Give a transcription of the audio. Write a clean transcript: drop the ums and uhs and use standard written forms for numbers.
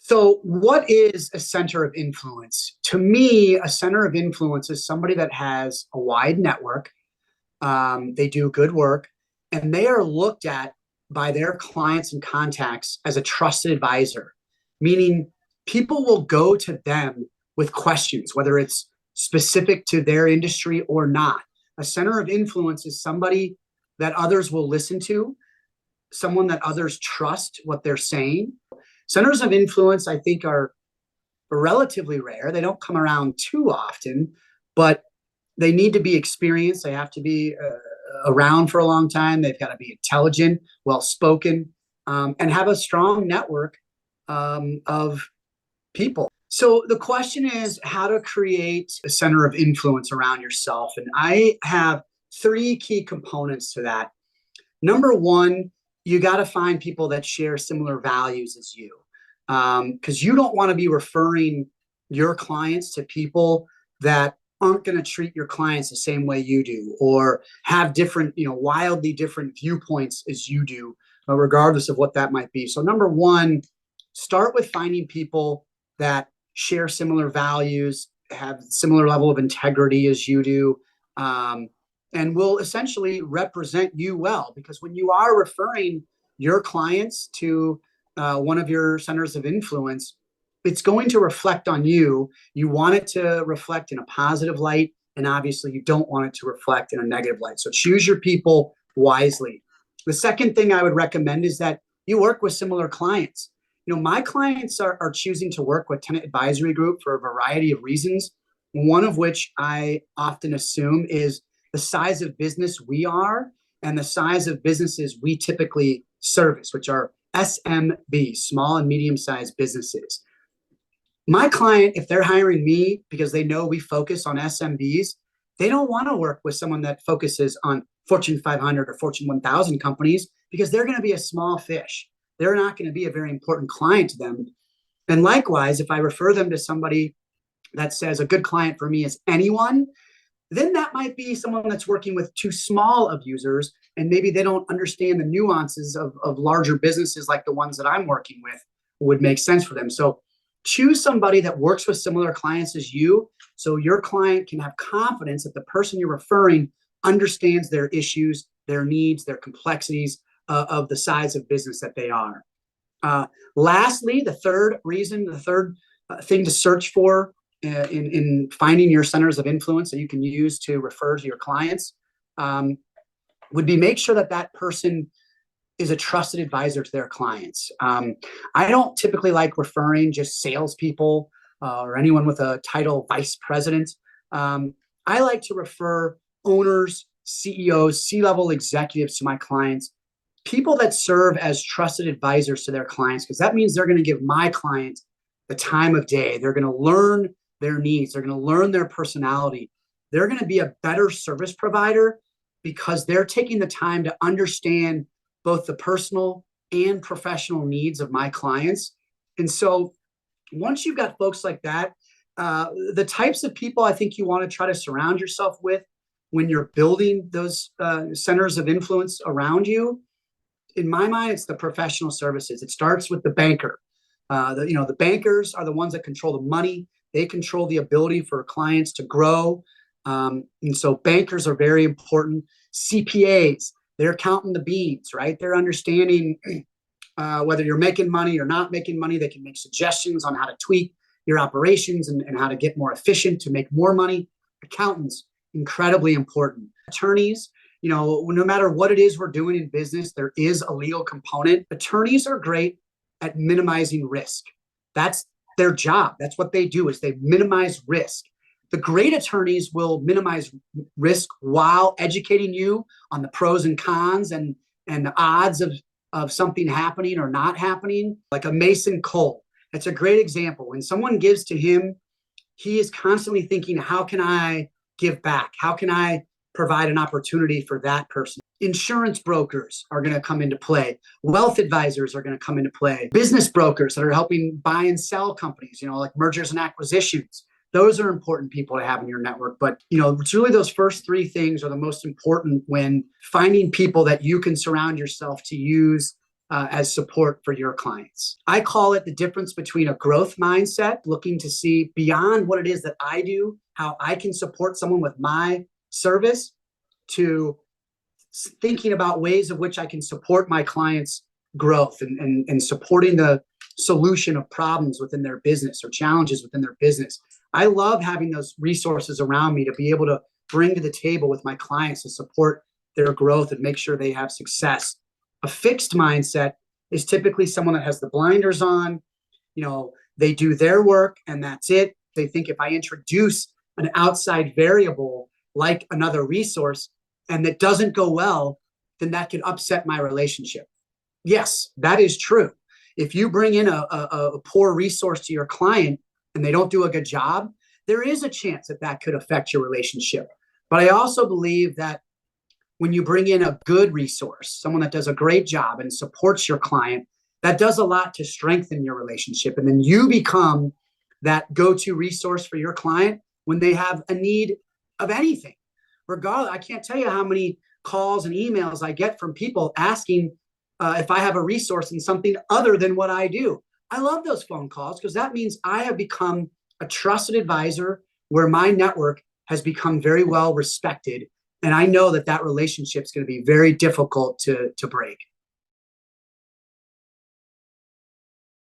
So, what is a center of influence? To me, a center of influence is somebody that has a wide network. They do good work, and they are looked at by their clients and contacts as a trusted advisor, meaning people will go to them with questions, whether it's specific to their industry or not. A center of influence is somebody that others will listen to, someone that others trust what they're saying. Centers of influence, I think, are relatively rare. They don't come around too often, but they need to be experienced. They have to be around for a long time. They've got to be intelligent, well spoken, and have a strong network of people. So the question is how to create a center of influence around yourself. And I have three key components to that. Number one, you got to find people that share similar values as you, because you don't want to be referring your clients to people that aren't going to treat your clients the same way you do, or have different, wildly different viewpoints as you do, regardless of what that might be. So number one, start with finding people that share similar values, have similar level of integrity as you do, and will essentially represent you well. Because when you are referring your clients to one of your centers of influence, it's going to reflect on you. You want it to reflect in a positive light, and obviously you don't want it to reflect in a negative light. So choose your people wisely. The second thing I would recommend is that you work with similar clients. My clients are choosing to work with Tenant Advisory Group for a variety of reasons, one of which I often assume is the size of business we are and the size of businesses we typically service, which are SMB, small and medium-sized businesses. My client, if they're hiring me because they know we focus on SMBs, they don't want to work with someone that focuses on Fortune 500 or Fortune 1000 companies, because they're going to be a small fish. They're not going to be a very important client to them. And likewise, if I refer them to somebody that says a good client for me is anyone, then that might be someone that's working with too small of users, and maybe they don't understand the nuances of larger businesses like the ones that I'm working with would make sense for them. So choose somebody that works with similar clients as you, so your client can have confidence that the person you're referring understands their issues, their needs, their complexities of the size of business that they are. Lastly, the third thing to search for in finding your centers of influence that you can use to refer to your clients would be make sure that that person is a trusted advisor to their clients. I don't typically like referring just salespeople or anyone with a title vice president. I like to refer owners, CEOs, C-level executives to my clients, people that serve as trusted advisors to their clients, because that means they're going to give my client the time of day. They're going to learn their needs. They're going to learn their personality. They're going to be a better service provider because they're taking the time to understand both the personal and professional needs of my clients. And so once you've got folks like that, the types of people I think you want to try to surround yourself with when you're building those centers of influence around you, in my mind, it's the professional services. It starts with the banker. The bankers are the ones that control the money. They control the ability for clients to grow. And so bankers are very important. CPAs, they're counting the beans, right? They're understanding whether you're making money or not making money. They can make suggestions on how to tweak your operations and how to get more efficient to make more money. Accountants, incredibly important. Attorneys, no matter what it is we're doing in business, there is a legal component. Attorneys are great at minimizing risk. That's their job. That's what they do, is they minimize risk. The great attorneys will minimize risk while educating you on the pros and cons and the odds of something happening or not happening. Like a Mason Cole, that's a great example. When someone gives to him, he is constantly thinking, how can I give back? How can I provide an opportunity for that person? Insurance brokers are going to come into play. Wealth advisors are going to come into play. Business brokers that are helping buy and sell companies, like mergers and acquisitions. Those are important people to have in your network. But, it's really those first three things are the most important when finding people that you can surround yourself to use as support for your clients. I call it the difference between a growth mindset, looking to see beyond what it is that I do, how I can support someone with my service, to thinking about ways of which I can support my clients' growth and supporting the solution of problems within their business or challenges within their business. I love having those resources around me to be able to bring to the table with my clients to support their growth and make sure they have success. A fixed mindset is typically someone that has the blinders on. They do their work and that's it. They think if I introduce an outside variable like another resource and that doesn't go well, then that could upset my relationship. Yes, that is true. If you bring in a poor resource to your client and they don't do a good job, there is a chance that that could affect your relationship. But I also believe that when you bring in a good resource, someone that does a great job and supports your client, that does a lot to strengthen your relationship. And then you become that go-to resource for your client when they have a need of anything. Regardless, I can't tell you how many calls and emails I get from people asking if I have a resource in something other than what I do. I love those phone calls because that means I have become a trusted advisor where my network has become very well respected. And I know that that relationship is going to be very difficult to break.